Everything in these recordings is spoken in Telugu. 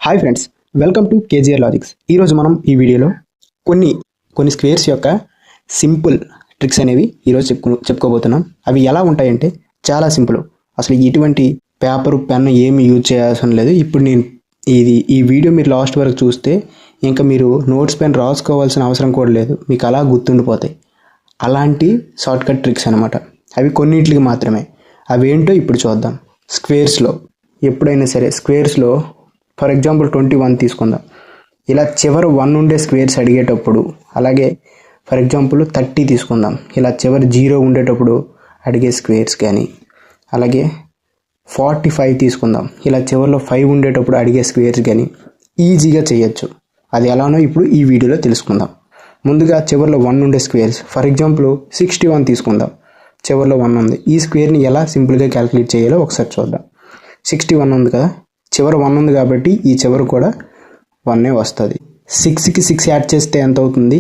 Hi friends, welcome to KGR logics. ఈరోజు మనం ఈ వీడియోలో కొన్ని స్క్వేర్స్ యొక్క సింపుల్ ట్రిక్స్ అనేవి ఈరోజు చెప్పుకోబోతున్నాం. అవి ఎలా ఉంటాయంటే చాలా సింపుల్. అసలు ఎటువంటి పేపరు పెన్ ఏమి యూజ్ చేయాల్సిన లేదు. ఇప్పుడు నేను ఈ వీడియో మీరు లాస్ట్ వరకు చూస్తే ఇంకా మీరు నోట్స్ పెన్ రాసుకోవాల్సిన అవసరం కూడా లేదు, మీకు అలా గుర్తుండిపోతాయి. అలాంటి షార్ట్కట్ ట్రిక్స్ అనమాట. అవి కొన్నింటికి మాత్రమే. అవి ఏంటో ఇప్పుడు చూద్దాం. స్క్వేర్స్లో ఎప్పుడైనా సరే స్క్వేర్స్లో ఫర్ ఎగ్జాంపుల్ 21 తీసుకుందాం. ఇలా చివరి 1 ఉండే స్క్వేర్స్ అడిగేటప్పుడు, అలాగే ఫర్ ఎగ్జాంపుల్ 30 తీసుకుందాం. ఇలా చివరి 0 ఉండేటప్పుడు అడిగే స్క్వేర్స్ కానీ, అలాగే 45 తీసుకుందాం. ఇలా చివరిలో 5 ఉండేటప్పుడు అడిగే స్క్వేర్స్ కానీ ఈజీగా చేయొచ్చు. అది ఎలానో ఇప్పుడు ఈ వీడియోలో తెలుసుకుందాం. ముందుగా చివరిలో 1 ఉండే స్క్వేర్స్, ఫర్ ఎగ్జాంపుల్ 61 తీసుకుందాం. చివరిలో 1 ఉంది. ఈ స్క్వేర్ని ఎలా సింపుల్గా క్యాలిక్యులేట్ చేయాలో ఒకసారి చూద్దాం. 61 ఉంది కదా, చివరి 1 ఉంది కాబట్టి ఈ చివరి కూడా 1 వస్తుంది. 6కి 6 యాడ్ చేస్తే ఎంత అవుతుంది?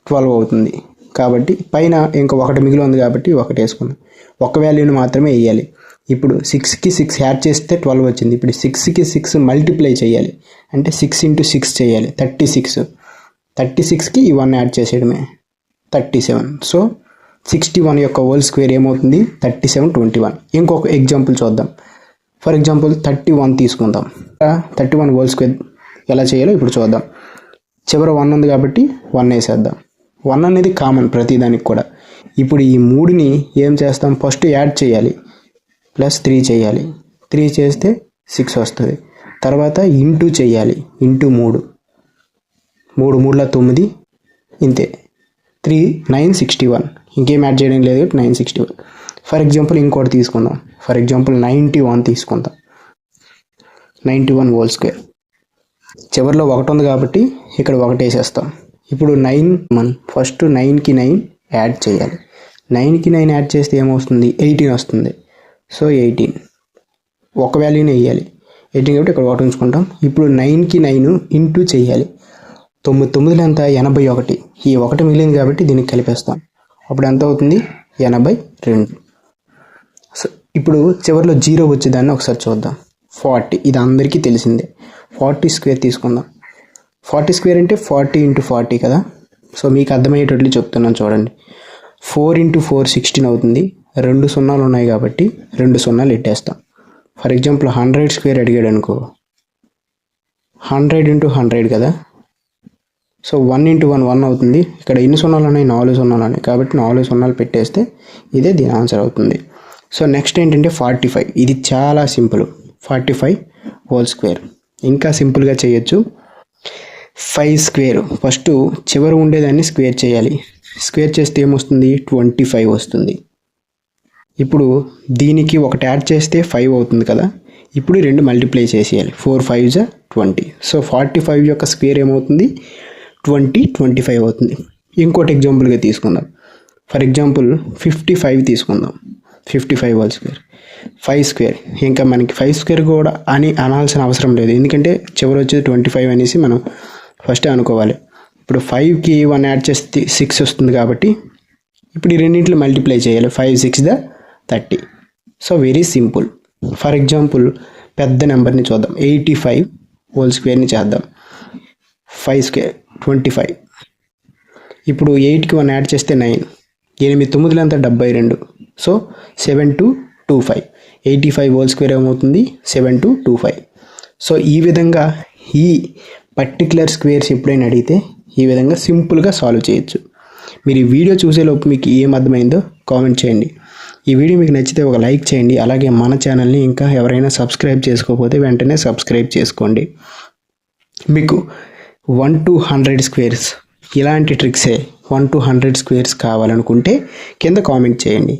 12 అవుతుంది. కాబట్టి పైన ఇంకా 1 మిగిలి ఉంది కాబట్టి 1 వేసుకుందాం. ఒక వాల్యూని మాత్రమే వేయాలి. ఇప్పుడు 6కి 6 యాడ్ చేస్తే 12 వచ్చింది. ఇప్పుడు 6కి 6 మల్టిప్లై చేయాలి, అంటే 6 × 6 చేయాలి. 36కి ఈ 1 యాడ్ చేసేయడమే 37. సో 61 యొక్క హోల్ స్క్వేర్ ఏమవుతుంది? 37 21. ఇంకొక ఎగ్జాంపుల్ చూద్దాం. ఫర్ ఎగ్జాంపుల్ 31 తీసుకుందాం. 31 హోల్ స్క్వేర్ ఎలా చేయాలో ఇప్పుడు చూద్దాం. చివరి 1 ఉంది కాబట్టి 1 వేసేద్దాం. 1 అనేది కామన్ ప్రతిదానికి కూడా. ఇప్పుడు ఈ 3ని ఏం చేస్తాం? ఫస్ట్ యాడ్ చేయాలి, +3 చేయాలి. 3 చేస్తే 6 వస్తుంది. తర్వాత ఇంటూ చేయాలి, ఇంటూ 3. 3 3ల 9, ఇంతే. 3 9 61. ఇంకేం యాడ్ చేయడం లేదు కాబట్టి 961. ఫర్ ఎగ్జాంపుల్ ఇంకోటి తీసుకుందాం. ఫర్ ఎగ్జాంపుల్ 91 తీసుకుందాం. 91 హోల్ స్క్వేర్. చివరిలో 1 ఉంది కాబట్టి ఇక్కడ 1 వేసేస్తాం. ఇప్పుడు 9 మనం ఫస్ట్ 9కి 9 యాడ్ చేయాలి. 9కి 9 యాడ్ చేస్తే ఏమొస్తుంది? 18 వస్తుంది. సో 18 ఒక వాల్యూని వేయాలి. 18 కాబట్టి ఇక్కడ 1 ఉంచుకుంటాం. ఇప్పుడు 9కి 9 ఇంటూ చేయాలి. 9 9 ఎంత? 81. ఈ 1 మిగిలింది కాబట్టి దీనికి కలిపేస్తాం. అప్పుడు ఎంత అవుతుంది? 82. సో ఇప్పుడు చివరిలో 0 వచ్చేదాన్ని ఒకసారి చూద్దాం. 40. ఇది అందరికీ తెలిసిందే. 40 స్క్వేర్ తీసుకుందాం. 40 స్క్వేర్ అంటే 40 × 40 కదా. సో మీకు అర్థమయ్యేటట్లు చెప్తున్నాను చూడండి. 4 × 4 16 అవుతుంది. 2 సున్నాలు ఉన్నాయి కాబట్టి 2 సున్నాలు పెట్టేస్తాం. ఫర్ ఎగ్జాంపుల్ 100 స్క్వేర్ అడిగాడు అనుకో, 100 × 100 కదా. సో 1 × 1 1 అవుతుంది. ఇక్కడ ఎన్ని సున్నాలు ఉన్నాయి? 4 సున్నాలు ఉన్నాయి కాబట్టి 4 సున్నాలు పెట్టేస్తే ఇదే దీని ఆన్సర్ అవుతుంది. సో నెక్స్ట్ ఏంటంటే 45. ఇది చాలా సింపుల్. 45 హోల్ స్క్వేర్ ఇంకా సింపుల్గా చేయొచ్చు. 5 స్క్వేర్ ఫస్ట్ చివరి ఉండేదాన్ని స్క్వేర్ చేయాలి. స్క్వేర్ చేస్తే ఏమొస్తుంది? 25 వస్తుంది. ఇప్పుడు దీనికి 1 యాడ్ చేస్తే 5 అవుతుంది కదా. ఇప్పుడు 2 మల్టిప్లై చేసేయాలి. 4 5 20. సో 45 యొక్క స్క్వేర్ ఏమవుతుంది? 25 అవుతుంది. ఇంకోటి ఎగ్జాంపుల్గా తీసుకుందాం. ఫర్ ఎగ్జాంపుల్ 55 తీసుకుందాం. 55 హోల్ స్క్వేర్. 5 స్క్వేర్ ఇంకా మనకి 5 స్క్వేర్ కూడా అనాల్సిన అవసరం లేదు, ఎందుకంటే చివరి వచ్చేది 25 అనేసి మనం ఫస్ట్ అనుకోవాలి. ఇప్పుడు 5కి 1 యాడ్ చేస్తే 6 వస్తుంది కాబట్టి ఇప్పుడు ఈ రెండింటిలో మల్టిప్లై చేయాలి. 5 6 30. So very simple. For example పెద్ద నెంబర్ని చూద్దాం. 85 హోల్ స్క్వేర్ని చేద్దాం. 5 స్క్వేర్ 25. ఇప్పుడు 8కి 1 యాడ్ చేస్తే 9. 8 9 ఎంత? 72. సో 7225. 85 హోల్ స్క్వేర్ ఏమవుతుంది? 7225. సో ఈ విధంగా ఈ పర్టికులర్ స్క్వేర్స్ ఎప్పుడైనా అడిగితే ఈ విధంగా సింపుల్గా సాల్వ్ చేయొచ్చు. మీరు ఈ వీడియో చూసేలోపు మీకు ఏం అర్థమైందో కామెంట్ చేయండి. ఈ వీడియో మీకు నచ్చితే ఒక లైక్ చేయండి. అలాగే మన ఛానల్ని ఇంకా ఎవరైనా సబ్స్క్రైబ్ చేసుకోకపోతే వెంటనే సబ్స్క్రైబ్ చేసుకోండి. మీకు 1 to 100 స్క్వేర్స్ ఇలాంటి ట్రిక్సే 1 to 100 స్క్వేర్స్ కావాలనుకుంటే కింద కామెంట్ చేయండి.